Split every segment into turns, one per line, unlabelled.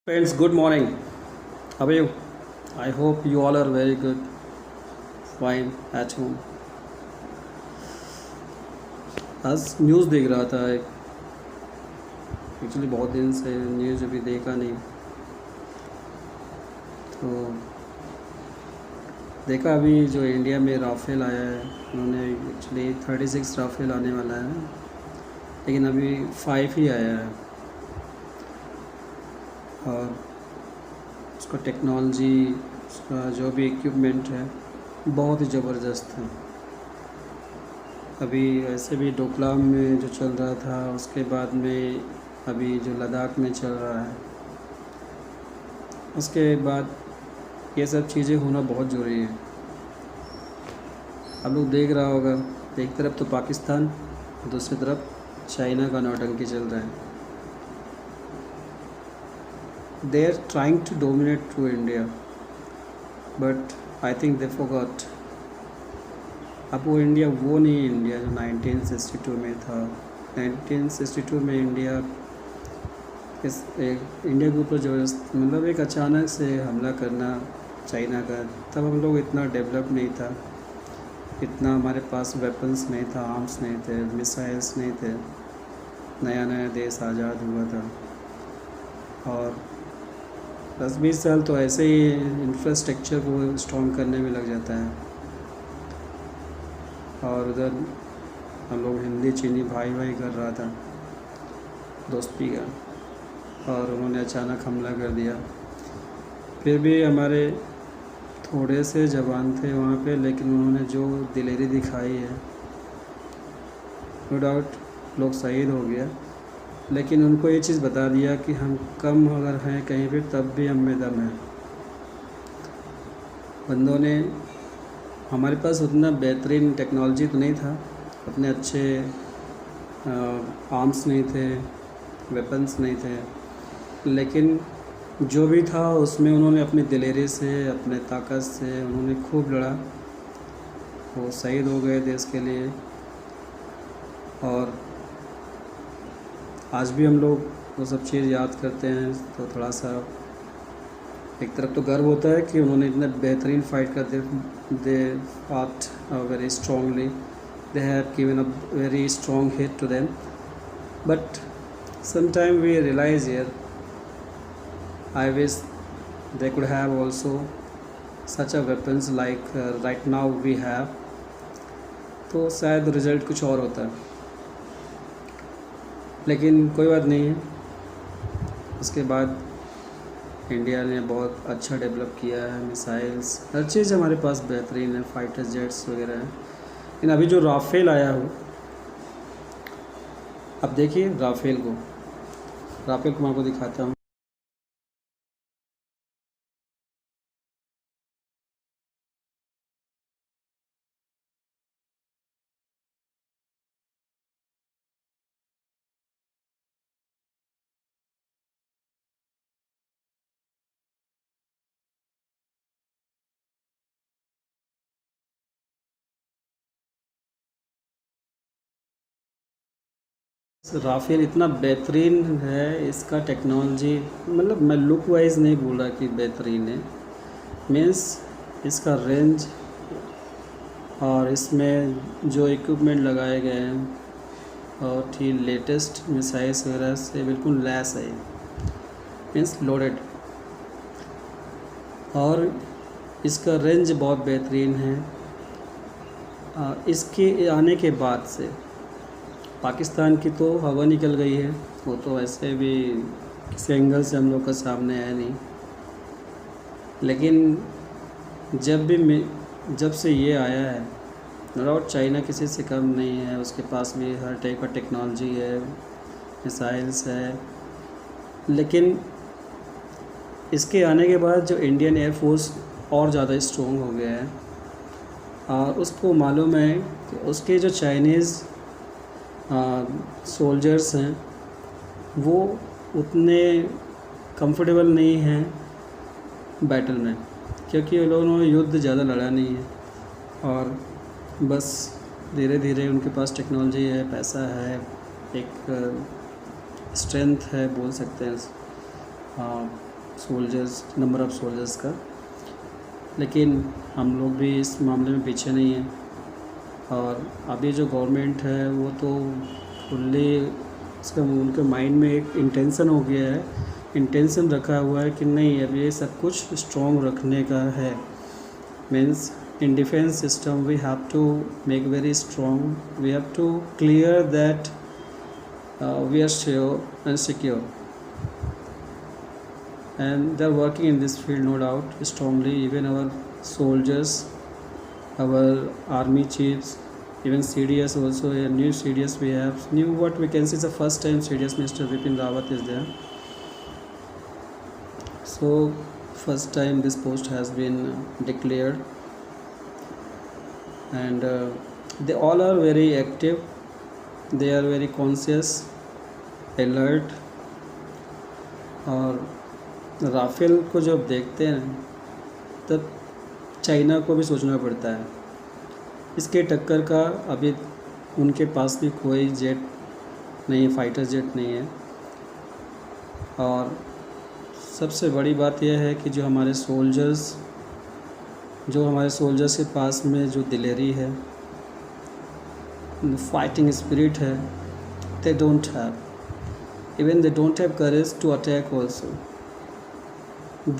Friends, good morning. How are you? I hope you all are very good, fine at home. आज news देख रहा था actually बहुत दिन से न्यूज़ अभी देखा नहीं, तो देखा अभी जो इंडिया में राफेल आया है, उन्होंने एक्चुअली 36 राफेल आने वाला है, लेकिन अभी 5 ही आया है। और उसका टेक्नोलॉजी, उसका जो भी इक्विपमेंट है बहुत ही ज़बरदस्त है। अभी ऐसे भी डोकलाम में जो चल रहा था, उसके बाद में अभी जो लद्दाख में चल रहा है, उसके बाद ये सब चीज़ें होना बहुत ज़रूरी है। आप लोग देख रहा होगा, एक तरफ तो पाकिस्तान, दूसरी तरफ चाइना का नौटंकी चल रहा है। They are trying to dominate to India, but I think they forgot. अब वो इंडिया वो नहीं इंडिया जो 1962 में था। 1962 में इंडिया इंडिया के ऊपर जो मतलब एक अचानक से हमला करना चाइना का, तब हम लोग इतना डेवलप नहीं था, इतना हमारे पास वेपन्स नहीं था, आर्म्स नहीं थे, मिसाइल्स नहीं थे, नया नया देश आज़ाद हुआ था। और 10-20 साल तो ऐसे ही इंफ्रास्ट्रक्चर को स्ट्रॉन्ग करने में लग जाता है। और उधर हम लोग हिंदी चीनी भाई भाई कर रहा था दोस्ती का, और उन्होंने अचानक हमला कर दिया। फिर भी हमारे थोड़े से जवान थे वहाँ पे, लेकिन उन्होंने जो दिलेरी दिखाई है, नो डाउट लोग शहीद हो गया, लेकिन उनको ये चीज़ बता दिया कि हम कम अगर हैं कहीं पे, तब भी हम में दम है। बंदों ने, हमारे पास उतना बेहतरीन टेक्नोलॉजी तो नहीं था, उतने अच्छे आर्म्स नहीं थे, वेपन्स नहीं थे, लेकिन जो भी था उसमें उन्होंने अपनी दिलेरी से, अपने ताकत से उन्होंने खूब लड़ा। वो शहीद हो गए देश के लिए। और आज भी हम लोग वो सब चीज़ याद करते हैं, तो थोड़ा सा एक तरफ तो गर्व होता है कि उन्होंने इतना बेहतरीन फाइट करते, they fought very strongly, they have given a very strong hit to them, but sometime we realize here, I wish they could have also such a weapons like right now we have, तो शायद result कुछ और होता है, लेकिन कोई बात नहीं है। उसके बाद इंडिया ने बहुत अच्छा डेवलप किया है, मिसाइल्स, हर चीज़ हमारे पास बेहतरीन है, फाइटर जेट्स वगैरह है। लेकिन अभी जो राफेल आया हो, अब देखिए राफेल को मैं आपको दिखाता हूँ। राफेल इतना बेहतरीन है, इसका टेक्नोलॉजी, मतलब मैं लुक वाइज नहीं बोल रहा कि बेहतरीन है, मीन्स इसका रेंज और इसमें जो इक्विपमेंट लगाए गए हैं और ठीक लेटेस्ट मिसाइल्स वगैरह से बिल्कुल लैस है, मीन्स लोडेड। और इसका रेंज बहुत बेहतरीन है। इसके आने के बाद से पाकिस्तान की तो हवा निकल गई है, वो तो वैसे भी किसी एंगल से हम लोग का सामने आया नहीं, लेकिन जब से ये आया है, नो डाउट चाइना किसी से कम नहीं है, उसके पास भी हर टाइप का टेक्नोलॉजी है, मिसाइल्स है, लेकिन इसके आने के बाद जो इंडियन एयरफोर्स और ज़्यादा स्ट्रॉन्ग हो गया है। और उसको मालूम है कि उसके जो चाइनीज़ सोल्जर्स हैं वो उतने कंफर्टेबल नहीं हैं बैटल में, क्योंकि उन लोगों ने युद्ध ज़्यादा लड़ा नहीं है, और बस धीरे धीरे उनके पास टेक्नोलॉजी है, पैसा है, एक स्ट्रेंथ है बोल सकते हैं। सोल्जर्स, नंबर ऑफ़ सोल्जर्स का। लेकिन हम लोग भी इस मामले में पीछे नहीं हैं, और अभी जो गवर्नमेंट है वो तो फुल्ली इसका उनके माइंड में एक इंटेंशन हो गया है, इंटेंशन रखा हुआ है कि नहीं, अब ये सब कुछ स्ट्रॉन्ग रखने का है। Means in defense system we have to make very strong, we have to clear that we are sure and secure, and they are working in this field, no doubt, strongly. Even our soldiers, our army chiefs, even CDS also, a new CDS we have, new, what we can see is the first time CDS Mr. Vipin Rawat is there. So first time this post has been declared, and they all are very active, they are very conscious, alert। और Rafale को जब देखते हैं तब China को भी सोचना पड़ता है, इसके टक्कर का अभी उनके पास भी कोई जेट नहीं है, फाइटर जेट नहीं है। और सबसे बड़ी बात यह है कि जो हमारे सोल्जर्स के पास में जो दिलेरी है, फाइटिंग स्पिरिट है, they don't have, even they don't have courage to attack also.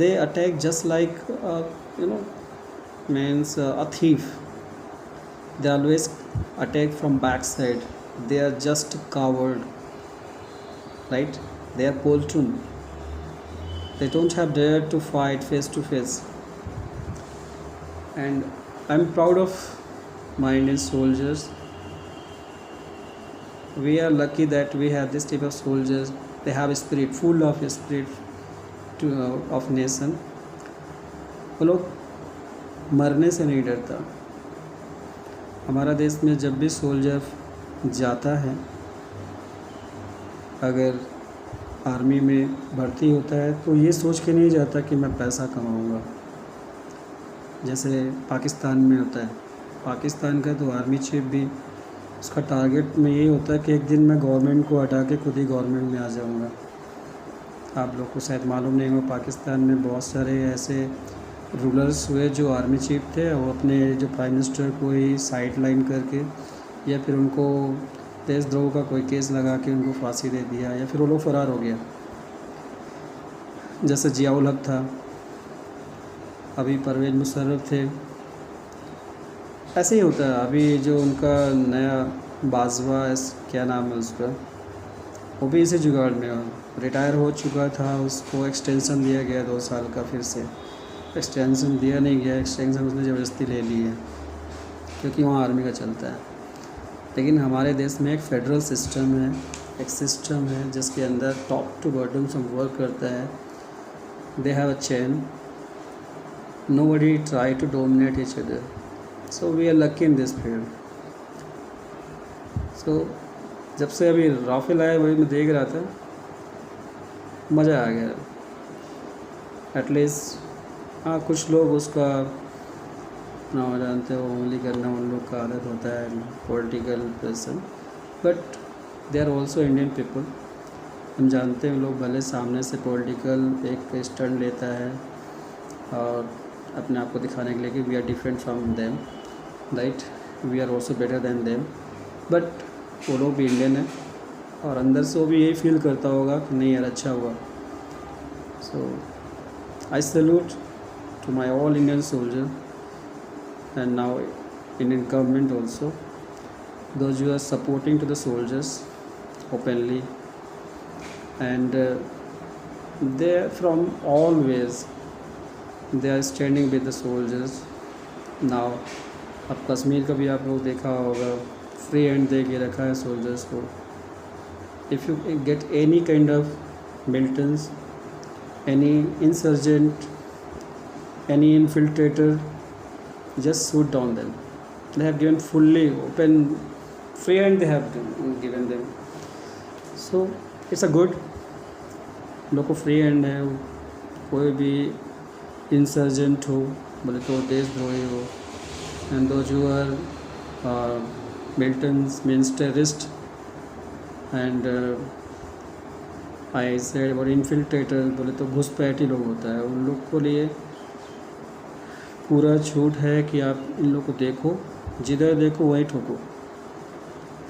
They attack just like means a thief. They always attack from backside. They are just coward, right? They are poltroon. They don't have dare to fight face to face. And I'm proud of my Indian soldiers. We are lucky that we have this type of soldiers. They have a spirit, full of spirit of nation. वो लोग मरने से नहीं डरता। हमारा देश में जब भी सोल्जर जाता है, अगर आर्मी में भर्ती होता है, तो ये सोच के नहीं जाता कि मैं पैसा कमाऊंगा, जैसे पाकिस्तान में होता है। पाकिस्तान का तो आर्मी चीफ भी, उसका टारगेट में यही होता है कि एक दिन मैं गवर्नमेंट को हटा के खुद ही गवर्नमेंट में आ जाऊंगा। आप लोग को शायद मालूम नहीं होगा, पाकिस्तान में बहुत सारे ऐसे रूलर्स हुए जो आर्मी चीफ थे, वो अपने जो प्राइम मिनिस्टर को ही साइड लाइन करके, या फिर उनको देशद्रोह का कोई केस लगा के उनको फांसी दे दिया, या फिर वो लोग फ़रार हो गया। जैसे जियाउल हक था, अभी परवेज़ मुशर्रफ थे, ऐसे ही होता है। अभी जो उनका नया बाजवा, क्या नाम है उसका, वो भी इसी जुगाड़ में रिटायर हो चुका था, उसको एक्सटेंशन दिया गया 2 साल का, फिर से एक्सटेंशन दिया नहीं गया, एक्सटेंशन उसने ज़बरदस्ती ले ली है, क्योंकि वहाँ आर्मी का चलता है। लेकिन हमारे देश में एक फेडरल सिस्टम है, एक सिस्टम है जिसके अंदर टॉप टू बॉटम सब वर्क करता है। They have a chain, nobody try to dominate each other, so we are lucky in this field. So जब से अभी राफेल आया, वही मैं देख रहा था, मज़ा आ गया एटलीस्ट। हाँ, कुछ लोग उसका ना जानते हो, ओनली करना उन लोग का आदत होता है, political person, but they are also Indian people. हम जानते हैं लोग भले सामने से पॉलिटिकल एक स्टैंड लेता है और अपने आप को दिखाने के लिए कि we are different from them, right, we are also better than them, but वो लोग भी इंडियन है, और अंदर से वो भी यही फील करता होगा कि नहीं यार, अच्छा हुआ। So I salute to my all Indian soldier, and now Indian government also, those who are supporting to the soldiers openly, and they from always they are standing with the soldiers. now अब कश्मीर का भी आप लोग देखा होगा, free hand दे के रखा है सोल्जर्स को। If you get any kind of militants, any insurgent, any infiltrator, just shoot down them. They have given fully open free hand, they have given them, so it's a good, लोग को free hand है। कोई भी insurgent हो, बोले तो देशद्रोही हो, एंड दो जो are militants means terrorist, and I said और इन्फिल्ट्रेटर बोले तो घुसपैठी लोग होता है, उन लोग को लिए पूरा छूट है कि आप इन लोग को देखो, जिधर देखो वहीं ठोको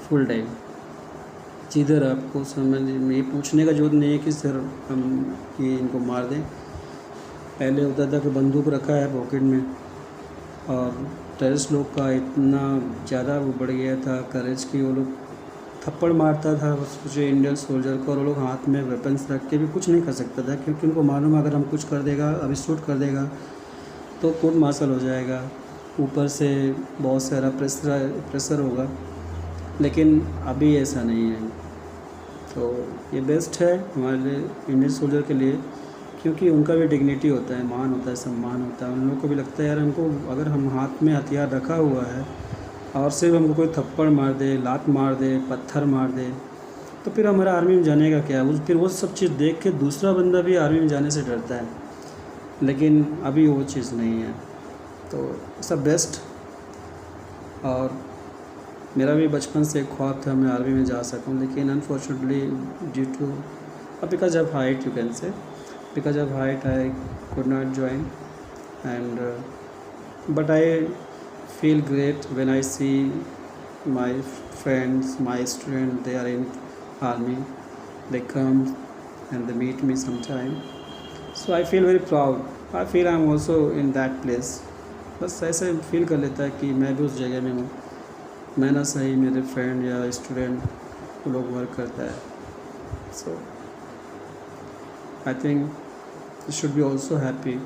फुल टाइम। जिधर आपको समझ में ये पूछने का जरूरत नहीं है कि सर हम ये इनको मार दें। पहले होता था कि बंदूक रखा है पॉकेट में, और टेररिस्ट लोग का इतना ज़्यादा वो बढ़ गया था करेज कि वो लोग थप्पड़ मारता था उस इंडियन सोल्जर को, और वो लोग हाथ में वेपन्स रख के भी कुछ नहीं कर सकता था, क्योंकि उनको मालूम है अगर हम कुछ कर देगा, अभी शूट कर देगा तो कोर्ट मार्शल हो जाएगा, ऊपर से बहुत सारा प्रेशर होगा। लेकिन अभी ऐसा नहीं है, तो ये बेस्ट है हमारे लिए इंडियन सोल्जर के लिए, क्योंकि उनका भी डिग्निटी होता है, मान होता है, सम्मान होता है। उन लोगों को भी लगता है यार हमको अगर हम हाथ में हथियार रखा हुआ है और सिर्फ हमको कोई थप्पड़ मार दे, लात मार दे, पत्थर मार दे, तो फिर हमारा आर्मी में जाने का क्या है। फिर वो सब चीज़ देख के दूसरा बंदा भी आर्मी में जाने से डरता है, लेकिन अभी वो चीज़ नहीं है। तो सब बेस्ट। और मेरा भी बचपन से एक ख्वाब था मैं आर्मी में जा सकूं, लेकिन unfortunately due to because of height, you can say because of height I could not join, and but I feel great when I see my friends, my students, they are in army, they come and they meet me sometime, so I feel very proud, I feel I am also in that place। बस ऐसे feel कर लेता है कि मैं भी उस जगह में हूँ, मैं ना सही मेरे फ्रेंड या स्टूडेंट वो लोग वर्क करता है। So I think you should be also happy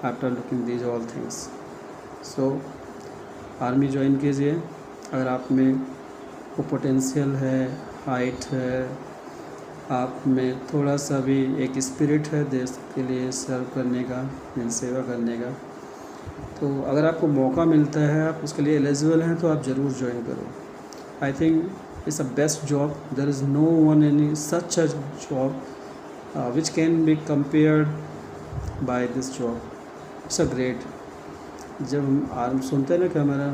after looking these all things। So army join कीजिए अगर आप में वो पोटेंशियल है, हाइट है, आप में थोड़ा सा भी एक स्पिरिट है देश के लिए सर्व करने का, सेवा करने का। तो अगर आपको मौका मिलता है, आप उसके लिए एलिजिबल हैं, तो आप ज़रूर ज्वाइन करो। I think it's a best job, there is no one any such a job which can be compared by this job. It's a great. जब हम आर्म सुनते हैं ना कि हमारा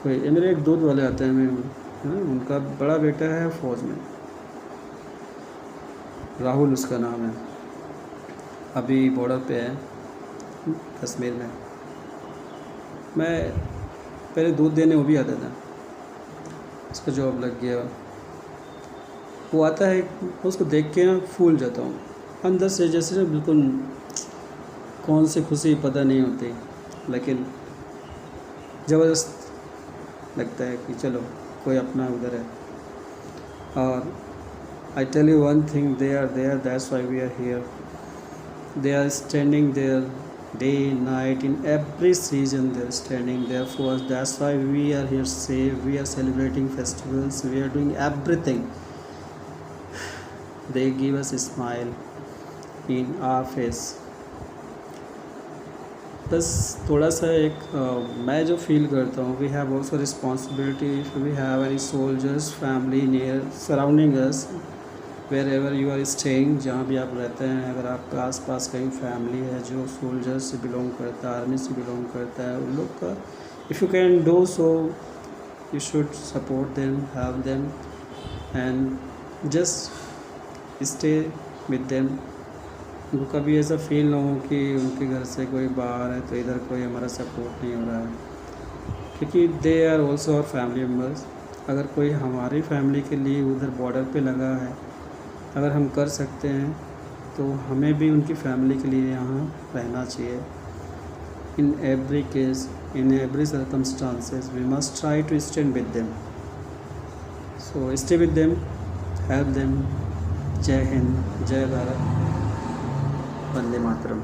कोई मेरे एक दूध वाले आते हैं, मैं उनका बड़ा बेटा है फ़ौज में, राहुल उसका नाम है, अभी बॉर्डर पे है कश्मीर में। मैं पहले दूध देने वो भी आता था, उसका जॉब लग गया। वो आता है, उसको देख के ना फूल जाता हूँ अंदर से, जैसे बिल्कुल कौन सी खुशी पता नहीं होती, लेकिन ज़बरदस्त लगता है कि चलो कोई अपना उधर है। और I tell you one thing, they are there, that's why we are here. They are standing there day night in every season, they are standing there for us, that's why we are here safe, we are celebrating festivals, we are doing everything. They give us a smile in our face। बस थोड़ा सा एक मैं जो feel करता हूँ, we have also responsibility, if we have any soldiers family near surrounding us, wherever you are staying, जहाँ भी आप रहते हैं, अगर आपके आस पास कहीं फैमिली है जो सोल्जर्स से बिलोंग करता है, आर्मी से बिलोंग करता है, उन लोग का if you can do so, you should support them, have them, and just stay with them. उनको कभी ऐसा फील ना हो कि उनके घर से कोई बाहर है तो इधर कोई हमारा सपोर्ट नहीं हो रहा है, क्योंकि they are also our family members. अगर कोई हमारी फैमिली के लिए उधर बॉर्डर पे लगा है, अगर हम कर सकते हैं तो हमें भी उनकी फैमिली के लिए यहाँ रहना चाहिए। In every case, in every circumstances, we must try to stand with them. So stay with them, help them. जय हिंद, जय भारत, वंदे मातरम।